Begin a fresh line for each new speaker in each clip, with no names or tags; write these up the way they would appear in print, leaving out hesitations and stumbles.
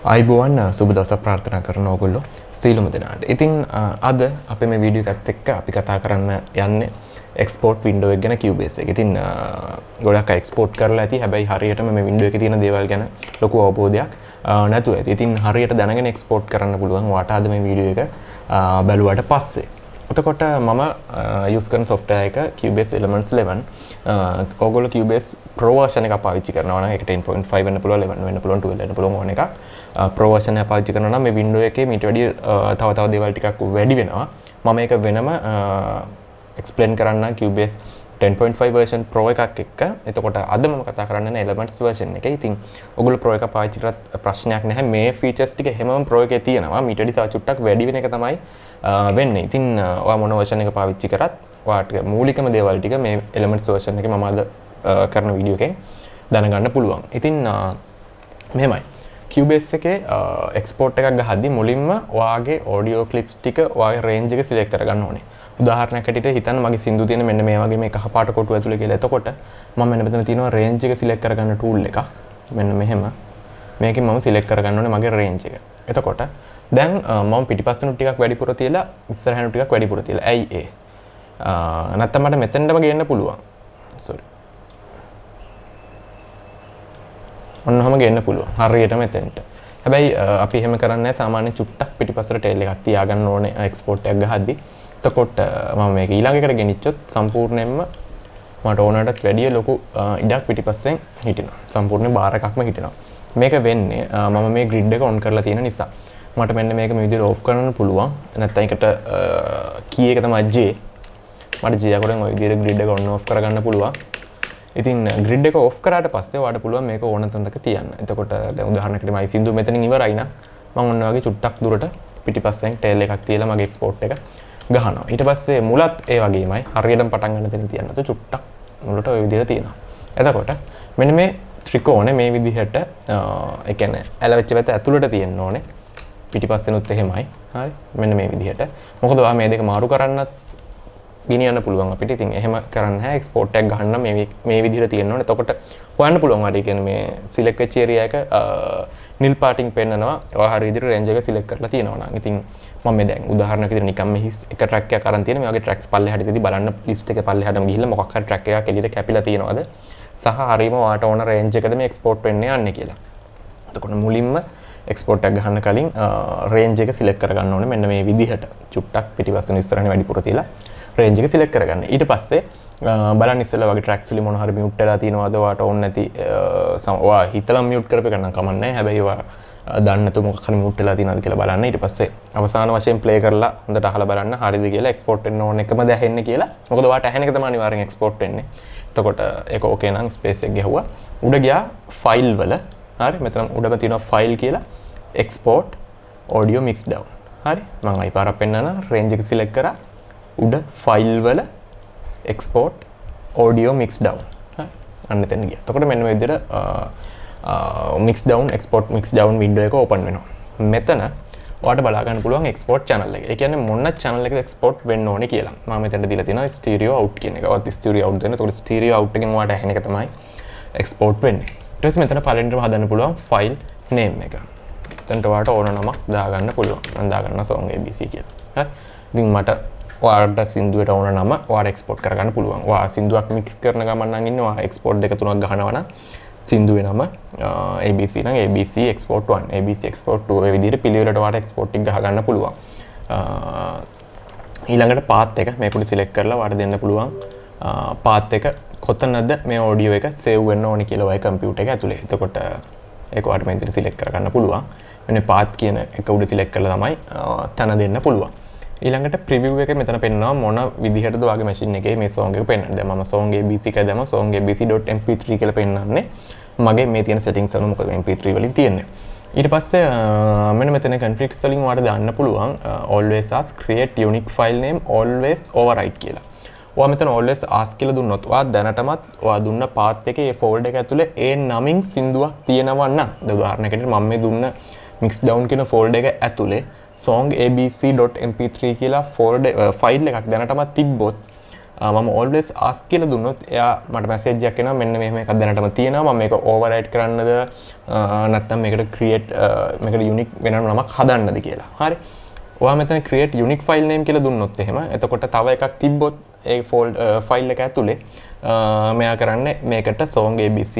අයිබෝවන් සුබ දවසක් ප්‍රාර්ථනා කරන ඕගොල්ලෝ සීලුම දෙනාට. ඉතින් අද අපි මේ වීඩියෝ එකත් එක්ක අපි කතා කරන්න යන්නේ එක්ස්පෝර්ට් වින්ඩෝ එක ගැන Cubase එක. ඉතින් ගොඩක් අය එක්ස්පෝර්ට් කරලා ඇති. හැබැයි හරියටම මේ වින්ඩෝ එකේ තියෙන දේවල් ගැන ලොකු අවබෝධයක් නැතුව ඇති. ඉතින් හරියට දැනගෙන එක්ස්පෝර්ට් කරන්න පුළුවන් වාට අද මේ වීඩියෝ එක බැලුවාට පස්සේ. එතකොට මම යූස් කරන software එක Cubase Elements 11. ඕගොල්ලෝ Cubase Pro version එක පාවිච්චි කරනවා නම් ඒක 10.5 වෙන්න පුළුවන් 11 වෙන්න පුළුවන් 12 වෙන්න පුළුවන් ඕන එකක්. Pro version එක පාවිච්චි කරනවා නම් මේ window එකේ මීට වැඩිය තව දේවල් ටිකක් වැඩි වෙනවා. මම ඒක වෙනම explain කරන්න Cubase 10.5 version Pro එකක් එක්ක. එතකොට අද මම කතා කරන්නේ Elements version එකේ. ඉතින් ඔයගොල්ලෝ Pro එක පාවිච්චි කරත් ප්‍රශ්නයක් නැහැ. මේ features ටික හැමෝම Pro එකේ තියෙනවා. මීට වැඩි තව චුට්ටක් වැඩි වෙන එක තමයි වෙන්නේ. ඉතින් ඔයා මොන version එක පාවිච්චි කරත් ඔයාට මූලිකම දේවල් ටික මේ Elements version එකේ මම අද කරන වීඩියෝ එකෙන් දැනගන්න පුළුවන්. ඉතින් මෙහෙමයි. Cubase එකේ export එකක් ගහද්දි මුලින්ම ඔයාගේ audio clips ටික ඔයාගේ range එක select කරගන්න ඕනේ. උදාහරණයක් හැටියට හිතන්න මගේ සින්දු තියෙන මෙන්න මේ වගේ මේ කහපාට කොටුව ඇතුලේ කියලා. එතකොට මම මෙන්න මෙතන තියෙනවා range එක select කරගන්න tool එකක්. මෙන්න මෙහෙම. මේකෙන් මම select කරගන්න ඕනේ මගේ range එක. එතකොට දැන් මම පිටිපස්සෙනුත් ටිකක් වැඩිපුර තියලා ඉස්සරහනුත් ටිකක් වැඩිපුර තියලා. ඇයි ඒ? නැත්තම් මට මෙතෙන්ටම ගේන්න පුළුවන්. sorry. ඔන්නවම ගේන්න පුළුවන්. හරියට මෙතෙන්ට. හැබැයි අපි එහෙම කරන්නේ නැහැ. සාමාන්‍යයෙන් චුට්ටක් පිටිපස්සට tail එකක් තියාගන්න ඕනේ export එකක් ගහද්දි. එතකොට මම මේක ඊළඟ එකට ගෙනිච්චොත් සම්පූර්ණයෙන්ම මට ඕනටත් වැඩිය ලොකු ඉඩක් පිටිපස්සෙන් හිටිනවා. සම්පූර්ණ බාර් එකක්ම හිටිනවා. මේක වෙන්නේ මම මේ grid එක on කරලා තියෙන නිසා. මට මෙන්න මේක මේ විදිහට off කරන්න පුළුවන්. නැත්නම් ඒකට key එක තමයි J. මට J අකුරෙන් ওই විදිහට grid එක on off කරගන්න පුළුවන්. ඉතින් grid එක off කරාට පස්සේ ඔයාලට පුළුවන් මේක ඕන තැනක තියන්න. එතකොට දැන් උදාහරණයකට මයි සින්දු මෙතනින් ඉවරයි නම් මම ඔන්න වගේ චුට්ටක් දුරට පිටිපස්සෙන් tail එකක් තියලා මගේ export එක ගහනවා. ඊට පස්සේ මුලත් ඒ වගේමයි. හරියටම පටන් ගන්න තැන තියන්න තු චුට්ටක් මුලට ওই විදිහට තියෙනවා. එතකොට මෙන්න මේ ත්‍රිකෝණය මේ විදිහට ඒ කියන්නේ ඇලවෙච්ච පැත්ත ඇතුළට තියෙන්න ඕනේ. පිටිපස්සෙනුත් එහෙමයි. හරි. මෙන්න මේ විදිහට. මොකද ඔයා මේ දෙක මාරු කරන්නත් ගෙනියන්න පුළුවන් අපිට. ඉතින් එහෙම කරන්න නැහැ. එක්ස්පෝර්ට් එකක් ගහන්න මේ විදිහට තියෙන්න ඕනේ. එතකොට හොයන්න පුළුවන් වාට කියන්නේ මේ සිලෙක්ට් වෙච්ච ඒරියා එක නිල් පාටින් පෙන්නනවා. ඔයා හරි විදිහට රේන්ජ් එක සිලෙක්ට් කරලා තියෙනවා නම්. ඉතින් මම මේ දැන් උදාහරණයක් විදිහට නිකන් මේ එක ට්‍රැක් එකක් අරන් තියෙන මේ වගේ ට්‍රැක්ස් පල්ලෙහාට ඉතින් බලන්න ලිස්ට් එකේ පල්ලෙහාටම ගිහිල්ලා මොකක් හරි ට්‍රැක් එකක් එළියට කැපිලා තියෙනවද? සහ හරීම ඔයාට ඕන රේන්ජ් එකද මේ එක්ස්පෝර්ට් වෙන්නේ යන්නේ කියලා. එතකොට මුලින්ම එක්ස්පෝර්ට් එක ගහන්න කලින් රේන්ජ් එක සිලෙක්ට් කරගන්න ඕනේ මෙන්න මේ විදිහට. චුට්ටක් පිටිපස්සෙන් ඉස්සරහින් වැඩිපුර තියලා රේන්ජ් එක සිලෙක්ට් කරගන්න. ඊට පස්සේ බලන්න ඉස්සෙල්ලා වගේ ට්‍රැක්ස් වලින් මොන හරි මියුට් වෙලා තියෙනවද ඔයාට ඕන නැති ඔයා හිතලා මියුට් කරපේ ගන්න කමක් නැහැ. හැබැයි ඔයා දන්නේ නැතුව මොකක් හරි මියුට් වෙලා තියෙනවද කියලා බලන්න. ඊට පස්සේ අවසාන වශයෙන් ප්ලේ කරලා හොඳට අහලා බලන්න හරිද කියලා එක්ස්පෝර්ට් වෙන්න ඕන එකම දැහෙන්නේ කියලා. මොකද ඔයාට ඇහෙන එක තමයි අනිවාර්යෙන් එක්ස්පෝර්ට් වෙන්නේ. එතකොට ඒක ඕකේ නම් ස්පේස් එක ගහුවා. උඩ ගියා ෆයිල් වල. හරි මෙතන උඩම තියෙනවා ෆයිල් කියලා export audio mix down. හරි මම අයි පාරක් පෙන්නන රේන්ජ් එක සිලෙක්ට් කරා. උඩ ෆයිල් වල export audio mix down. හරි අන්න එතන ගියා. එතකොට මෙන්න මේ විදිහට mix down export mix down window එක open වෙනවා. මෙතන ඔයාලට බලා ගන්න පුළුවන් export channel එක. ඒ කියන්නේ මොන channel එකද export වෙන්න ඕනේ කියලා. මම මෙතනට දීලා තියෙනවා stereo out කියන එක. ඔයත් stereo out දෙන්න. එතකොට stereo out එකෙන් ඔයාලට ඇහෙන එක තමයි export වෙන්නේ. ඊට පස්සේ මෙතන පළවෙනිටම හදන්න පුළුවන් file name එක. එතනට ඔයාලට ඕන නමක් දාගන්න පුළුවන්. මම දාගන්නවා song abc කියලා. හරි. ඉතින් මට ඔයාලට සින්දුවට ඕන නම ඔයාලට export කරගන්න පුළුවන්. ඔයා සින්දුවක් mix කරන ගමන් නම් ඉන්නේ ඔයා export දෙක තුනක් ගහනවා නම් සින්දුවේ නම ABC නම් ABC export 1 ABC export 2 ඒ විදිහට පිළිවෙලට ඔයාලට export එක ගහ ගන්න පුළුවන්. ඊළඟට path එක මේක උඩ select කරලා ඔයාලට දෙන්න පුළුවන් path එක කොතනද මේ audio එක save වෙන්න ඕනේ කියලා ඔය computer එක ඇතුලේ. එතකොට ඒක ඔයාලට මේ විදිහට select කරගන්න පුළුවන්. මෙන්න path කියන එක උඩ select කරලා තමයි තැන දෙන්න පුළුවන්. ඊළඟට preview එක මෙතන පෙන්නනවා මොන විදිහටද ඔයාගේ machine එකේ මේ song එක පෙන්වන්නේ. දැන් මම song abc එක දැම්ම song abc.mp3 කියලා පෙන්නන්නේ. මගේ මේ තියෙන settings අනුව මොකද mp3 වලින් තියෙන්නේ. ඊට පස්සේ මෙන්න මෙතන conflicts වලින් ඔයාලට දාන්න පුළුවන් always ask create unique file name always override කියලා. ඔයා මෙතන always ask කියලා දුන්නොත් ඔයා දැනටමත් ඔයා දුන්න path එකේ මේ folder එක ඇතුලේ ඒ නමින් සින්දුවක් තියෙනවා නම් උදාහරණයකට මම මේ දුන්න mix down කියන folder එක ඇතුලේ song abc.mp3 කියලා folder file එකක් දැනටමත් තිබ්බොත් මම always ask කියලා දුන්නොත් එයා මට message එකක් එනවා මෙන්න මෙහෙම එකක් දැනටම තියෙනවා මම මේක override කරන්නද නැත්නම් මේකට create මේකට unique වෙනම නමක් හදන්නද කියලා. හරි. ඔයා මෙතන create unique file name කියලා දුන්නොත් එහෙම එතකොට තව එකක් තිබ්බොත් ඒ ෆයිල් එක ඇතුලේ මෙයා කරන්නේ මේකට song abc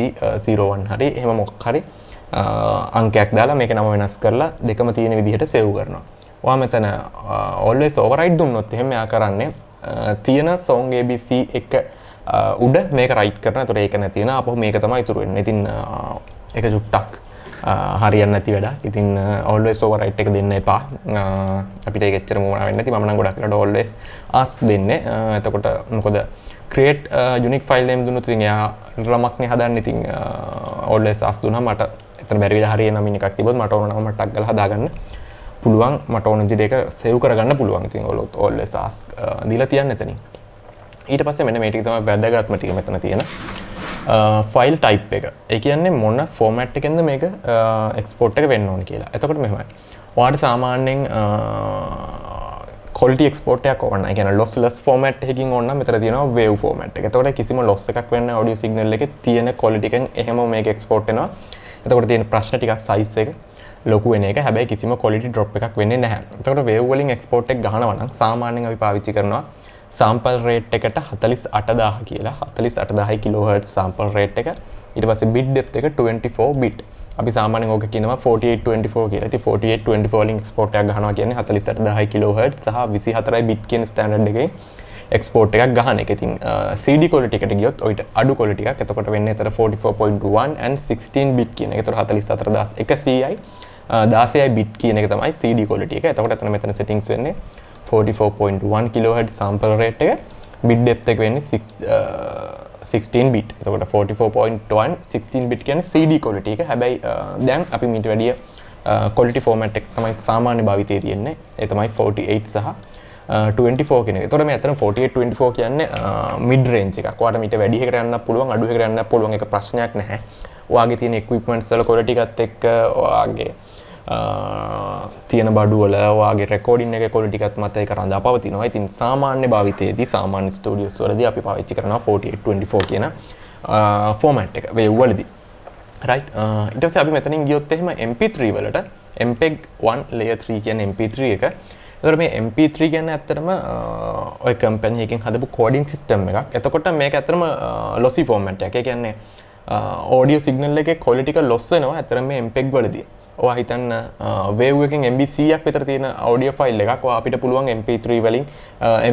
01 හරි එහෙම මොකක් හරි අංකයක් දාලා මේක නම වෙනස් කරලා දෙකම තියෙන විදිහට save කරනවා. ඔයා මෙතන always override දුන්නොත් එහෙම මෙයා කරන්නේ තියෙන song abc එක උඩ මේක write කරනවා. ඒතකොට ඒක නැති වෙනවා. අපහු මේක තමයි ඉතුරු වෙන්නේ. ඉතින් ඒක චුට්ටක් හරියන්නේ නැති වැඩක්. ඉතින් always override එක දෙන්න එපා. අපිට ඒක එච්චර මොනවා වෙන්නේ නැති. මම නම් ගොඩක් වෙලාවට always ask දෙන්නේ. එතකොට මොකද create unique file name දුන්නොත් ඉතින් එයා ළමක් නේ හදන්නේ. ඉතින් always ask දුන්නා මට එතන බැරි වෙලා හරියන නමින් එකක් තිබ්බොත් මට ඕන නම ටක් ගාලා හදාගන්න පුළුවන්. මට ඕන විදිහට ඒක save කරගන්න පුළුවන්. ඉතින් ඔයගොල්ලෝ always ask දීලා තියන්න එතනින්. ඊට පස්සේ මෙන්න මේ ටික තමයි වැදගත්ම ටික මෙතන තියෙන. ෆයිල් ටයිප් එක. ඒ කියන්නේ මොන ෆෝමැට් එකෙන්ද මේක එක්ස්පෝර්ට් එක වෙන්න ඕන කියලා. එතකොට මෙහෙමයි. ඔයාලට සාමාන්‍යයෙන් quality export එකක් ඕන. ඒ කියන්නේ lossless format එකකින් ඕන නම් මෙතන තියෙනවා wave format එක. එතකොට කිසිම loss එකක් වෙන්නේ audio signal එකේ තියෙන quality එකෙන් එහෙම මේක export වෙනවා. එතකොට තියෙන ප්‍රශ්න ටිකක් size එක ලොකු වෙන එක. හැබැයි කිසිම quality drop එකක් වෙන්නේ නැහැ. එතකොට wave වලින් export එක ගහනවා නම් සාමාන්‍යයෙන් අපි පාවිච්චි කරනවා sample rate එකට 48000 කියලා 48000 kHz sample rate එක. ඊට පස්සේ bit depth එක 24 bit. අපි සාමාන්‍යයෙන් ඕක කියනවා 4824 කියලා. ඉතින් 4824 වලින් export එකක් ගහනවා කියන්නේ 48000 kHz සහ 24 bit කියන standard එකේ export එකක් ගහන එක. ඉතින් CD quality එකට ගියොත් ඔයිට අඩු quality එකක්. එතකොට වෙන්නේ අතර 44.1 and 16 bit කියන එක. ඒතර 44100යි 16යි bit කියන එක තමයි CD quality එක. එතකොට එතන මෙතන settings වෙන්නේ 44.1 kHz sample rate එක. bit depth එක වෙන්නේ 16 bit. එතකොට 44.1 16 bit කියන්නේ CD quality එක. හැබැයි දැන් අපි මීට වැඩිය quality format එක තමයි සාමාන්‍ය භාවිතයේ තියෙන්නේ. ඒ තමයි 48 සහ 24 කියන එක. එතකොට මේ අතන 48 24 කියන්නේ mid range එකක්. ඔයාලට මීට වැඩි එකකට යන්නත් පුළුවන්, අඩු එකකට යන්නත් පුළුවන්. ඒක ප්‍රශ්නයක් නැහැ. ඔයාගේ තියෙන equipments වල quality එකත් එක්ක ඔයාගේ තියෙන බඩු වල ඔයාගේ recording එකේ quality එකත් මත ඒක රඳා පවතිනවා. ඉතින් සාමාන්‍ය භාවිතයේදී සාමාන්‍ය studios වලදී අපි පාවිච්චි කරනවා 4824 කියන format එක wave වලදී. right ඊට පස්සේ අපි මෙතනින් ගියොත් එහෙම MP3 වලට MPEG 1 layer 3 කියන MP3 එක. ඒතර මේ MP3 කියන්නේ ඇත්තටම ඔය company එකෙන් හදපු coding system එකක්. එතකොට මේක ඇත්තටම lossy format එකක්. ඒ කියන්නේ audio signal එකේ quality එක loss වෙනවා ඇත්තටම මේ MPEG වලදී. ඔයා හිතන්න wave එකෙන් MB 100ක් විතර තියෙන audio file එකක් ඔයා අපිට පුළුවන් MP3 වලින්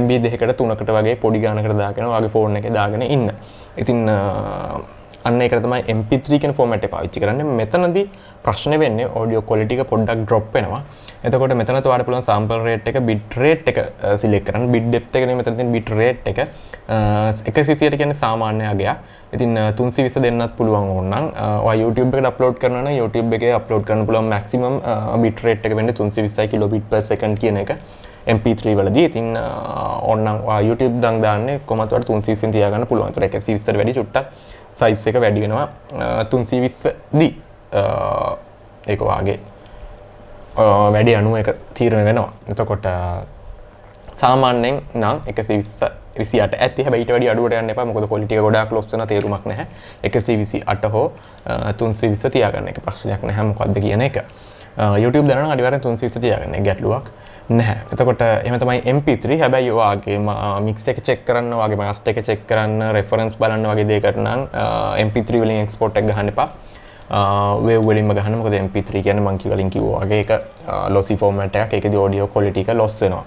MB 2කට 3කට වගේ පොඩි ගානකට දාගෙන ඔයාගේ phone එකේ දාගෙන ඉන්න. ඉතින් අන්න ඒකට තමයි MP3 කියන format එක පාවිච්චි කරන්නේ. මෙතනදී ප්‍රශ්නේ වෙන්නේ audio quality එක පොඩ්ඩක් drop වෙනවා. එතකොට මෙතනත් ඔයාලට පුළුවන් sample rate එක bit rate එක select කරන්න. bit depth එක නේ මෙතන තියෙන bit rate එක 120ට කියන්නේ සාමාන්‍ය අගයක්. ඉතින් 320 දෙන්නත් පුළුවන් ඕනනම් ඔයා YouTube එකට upload කරනවා නම් YouTube එකේ upload කරන්න පුළුවන් maximum bit rate එක වෙන්නේ 320 kilobit per second කියන එක MP3 වලදී. ඉතින් ඕනනම් ඔයා YouTube දන් දාන්නේ කොහොමද ඔයාලට 320 තියාගන්න පුළුවන්. ඒතර 120ට වැඩි චුට්ටක් size එක වැඩි වෙනවා 320 දී. ඒක වාගේ වැඩි අණු එක තීරණය වෙනවා. එතකොට සාමාන්‍යයෙන් නම් 128 ඇති. හැබැයි ඊට වැඩි අඩුවට යන්න එපා. මොකද quality එක ගොඩාක් loss වෙන තේරුමක් නැහැ. 128 හෝ 320 තියාගන්න එක ප්‍රශ්නයක් නැහැ. මොකද්ද කියන එක. YouTube දානවා අනිවාර්යෙන් 320 තියාගන්න. ගැටලුවක් නැහැ. එතකොට එහෙම තමයි MP3. හැබැයි ඔයාගේ mix එක check කරන්න, ඔයාගේ master එක check කරන්න, reference බලන්න වගේ දෙයකට නම් MP3 වලින් export එක ගහන්න එපා. wave වලින්ම ගහන්න. මොකද MP3 කියන්නේ මං කලින් කිව්වා වගේ ඒක lossy format එකක්. ඒකේදී audio quality එක loss වෙනවා.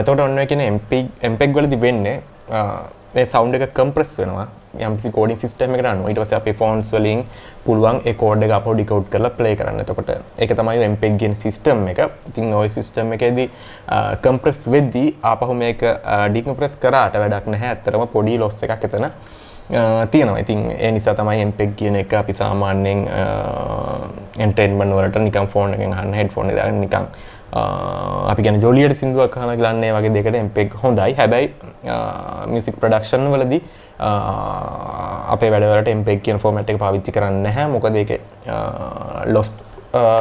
එතකොට ඔන්න ඔය කියන්නේ MPEG වලදී වෙන්නේ මේ sound එක compress වෙනවා. යම්කිසි coding system එකකට අනුව. ඊට පස්සේ අපේ phones වලින් පුළුවන් ඒ code එක අපෝ decode කරලා play කරන්න. එතකොට ඒක තමයි MPEG කියන system එක. ඉතින් ওই system එකේදී compress වෙද්දී ආපහු මේක decompress කරාට වැඩක් නැහැ. ඇත්තටම පොඩි loss එකක් එතන තියෙනවා. ඉතින් ඒ නිසා තමයි MPEG කියන එක අපි සාමාන්‍යයෙන් entertainment වලට නිකන් phone එකෙන් අහන්න headphone එක දාගෙන නිකන් අපි කියන්නේ ජොලියට සින්දුවක් අහන ගලන්නේ වගේ දෙයකට MPEG හොඳයි. හැබැයි music production වලදී අපේ වැඩවලට MPEG කියන format එක පාවිච්චි කරන්නේ නැහැ. මොකද ඒකේ loss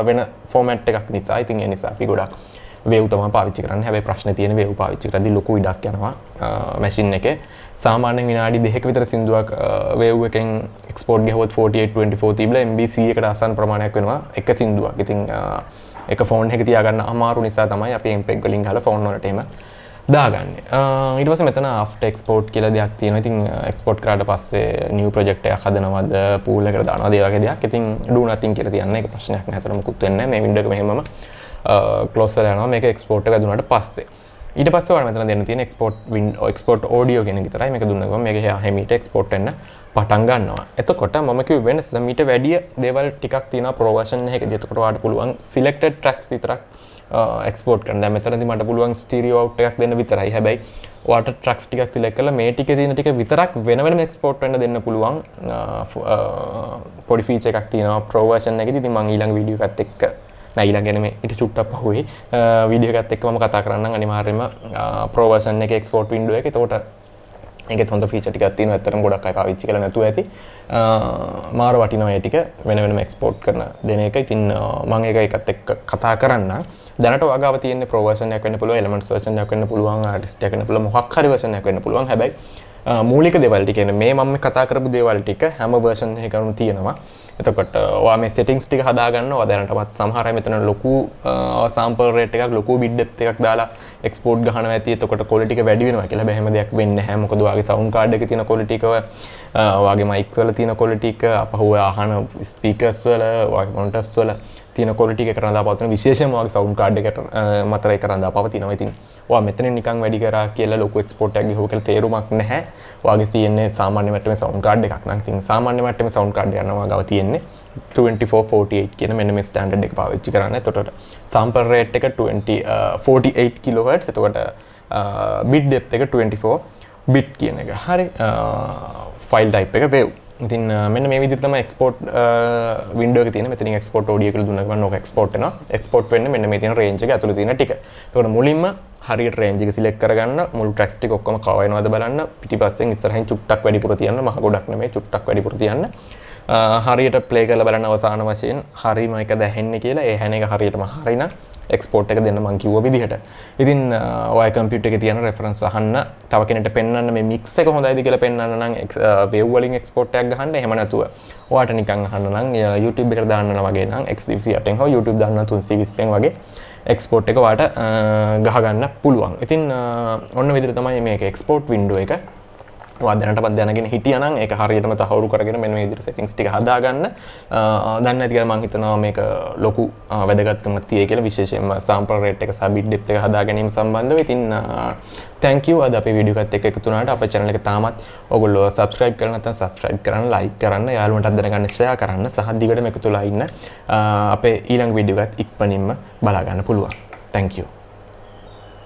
වෙන format එකක් නිසා. ඉතින් ඒ නිසා අපි ගොඩක් වේව් තමයි පාවිච්චි කරන්නේ. හැබැයි ප්‍රශ්නේ තියෙන වේව් පාවිච්චි කරද්දී ලොකු ඉඩක් යනවා මැෂින් එකේ. සාමාන්‍යයෙන් විනාඩි 2ක විතර සින්දුවක් වේව් එකෙන් එක්ස්පෝර්ට් ගහුවොත් 4824 තිබිලා MB 100කට ආසන්න ප්‍රමාණයක් වෙනවා එක සින්දුවක්. ඉතින් එක ෆෝන් එක තියාගන්න අමාරු නිසා තමයි අපි MPEG වලින් ගහලා ෆෝන් වලට එහෙම දාගන්නේ. ඊට පස්සේ මෙතන after export කියලා දෙයක් තියෙනවා. ඉතින් export කරාට පස්සේ new project එකක් හදනවද pool එකට දානවද ඒ වගේ දෙයක්. ඉතින් do nothing කියලා තියන්නේ ඒක ප්‍රශ්නයක් නෑ. ඒතර මොකුත් වෙන්නේ නෑ. මේ window එක මෙහෙමම close කරලා යනවා. මේක export එක දුන්නාට පස්සේ. ඊට පස්සේ ඔයාලා මෙතන දෙන්න තියෙන export audio කියන එක විතරයි. මේක දුන්නා ගමන් මේක හැමීට export වෙන්න පටන් ගන්නවා. එතකොට මම කිව්ව වෙනස මීට වැඩි දේවල් ටිකක් තියෙනවා pro version එකේදී. එතකොට ඔයාලට පුළුවන් selected tracks විතරක් export කරන්න. දැන් මෙතනදී මට පුළුවන් stereo out එකක් දෙන්න විතරයි. හැබැයි ඔයාලට tracks ටිකක් select කරලා මේ ටිකේ තියෙන ටික විතරක් වෙන වෙනම export වෙන්න දෙන්න පුළුවන්. පොඩි feature එකක් තියෙනවා pro version එකේදී. ඉතින් මම ඊළඟ වීඩියෝ එකත් එක්ක ඊළඟ එන්නේ ඊට චුට්ටක් පහුවේ වීඩියෝ එකත් එක්ක මම කතා කරන්නම් අනිවාර්යයෙන්ම pro version එකේ export window එක. එතකොට ඒකෙත් හොඳ feature ටිකක් තියෙනවා. ඇත්තටම ගොඩක් අය පාවිච්චි කරලා නැතුව ඇති. මාර වටිනවා ඒ ටික වෙන වෙනම export කරන දෙන එක. ඉතින් මම ඒකත් එක්ක කතා කරන්නම්. දැනට ඔයාගාව තියෙන්නේ pro version එකක් වෙන්න පුළුවන්, elements version එකක් වෙන්න පුළුවන්, artist එකක් වෙන්න පුළුවන්, මොකක් හරි version එකක් වෙන්න පුළුවන්. හැබැයි මූලික දේවල් ටික කියන්නේ මේ මම කතා කරපු දේවල් ටික හැම version එකකම තියෙනවා. එතකොට ඔයා මේ settings ටික හදා ගන්නවා. දැනටමත් සමහර අය මෙතන ලොකු sample rate එකක් ලොකු bit depth එකක් දාලා export ගහනවා ඇති. එතකොට quality එක වැඩි වෙනවා කියලා. හැබැයි හැම දෙයක් වෙන්නේ නැහැ. මොකද ඔයාගේ sound card එකේ තියෙන quality එක ඔයාගේ mic වල තියෙන quality එක අපහුව අහන speakers වල ඔයාගේ monitors වල තියෙන quality එක කරන් දාපවතින විශේෂයෙන්ම ඔයාගේ sound card එකට මතර එක කරන් දාපවතිනවා. ඉතින් ඔයා මෙතනින් නිකන් වැඩි කරා කියලා ලොකු export එකක් ගහුව කියලා තේරුමක් නැහැ. ඔයාගේ තියෙන්නේ සාමාන්‍ය මට්ටමේ sound card එකක් නම්. ඉතින් සාමාන්‍ය මට්ටමේ sound card එකක් නම් ඔයාගාව තියෙන්නේ 2448 කියන මෙන්න මේ standard එක පාවිච්චි කරන්න. එතකොට sample rate එක 48 kHz. එතකොට bit depth එක 24 bit කියන එක. හරි. file type එක wave. ඉතින් මෙන්න මේ විදිහට තමයි export window එකේ තියෙන. මෙතනින් export audio කියලා දුන්නා ගමන් ඕක export වෙනවා. export වෙන්නේ මෙන්න මේ තියෙන range එක ඇතුළේ තියෙන ටික. එතකොට මුලින්ම හරියට range එක select කරගන්න, මුළු tracks ටික ඔක්කොම cover වෙනවද බලන්න. පිටිපස්සෙන් ඉස්සරහින් චුට්ටක් වැඩිපුර තියන්න, මහ ගොඩක් නෙමෙයි චුට්ටක් වැඩිපුර තියන්න. හරියට play කරලා බලන්න අවසාන වශයෙන් හරියම එක දැහෙන්නේ කියලා. ඒ හැන එක හරියටම හරිනම් export එක දෙන්න මම කිව්ව විදිහට. ඉතින් ඔය computer එකේ තියෙන reference අහන්න, තව කෙනෙක්ට පෙන්වන්න මේ mix එක හොඳයිද කියලා පෙන්වන්න නම් wave වලින් export එකක් ගහන්න. එහෙම නැතුව ඔයාට නිකන් අහන්න නම් YouTube එකට දාන්න වගේ නම් X228 හෝ YouTube දාන්න 320 වගේ export එක ඔයාට ගහ ගන්න පුළුවන්. ඉතින් ඔන්න විදිහට තමයි මේක export window එක. ඔයා දැනටමත් දැනගෙන හිටියා නම් ඒක හරියටම තහවුරු කරගෙන මෙන්න මේ විදිහට settings ටික හදාගන්න. දන්නේ නැති කියලා මම හිතනවා මේක ලොකු වැදගත්කමක් තියෙයි කියලා, විශේෂයෙන්ම sample rate එක සහ bit depth එක හදා ගැනීම සම්බන්ධව. ඉතින් thank you අද අපේ වීඩියෝ එකත් එක්ක එකතු වුණාට. අපේ channel එක තාමත් ඔයගොල්ලෝ subscribe කරලා නැත්නම් subscribe කරන්න, like කරන්න, යාළුවන්ටත් දැනගන්න share කරන්න සහ දිගටම එකතුලා ඉන්න අපේ ඊළඟ වීඩියෝ එකත් ඉක්මනින්ම බලා ගන්න පුළුවන්. thank you.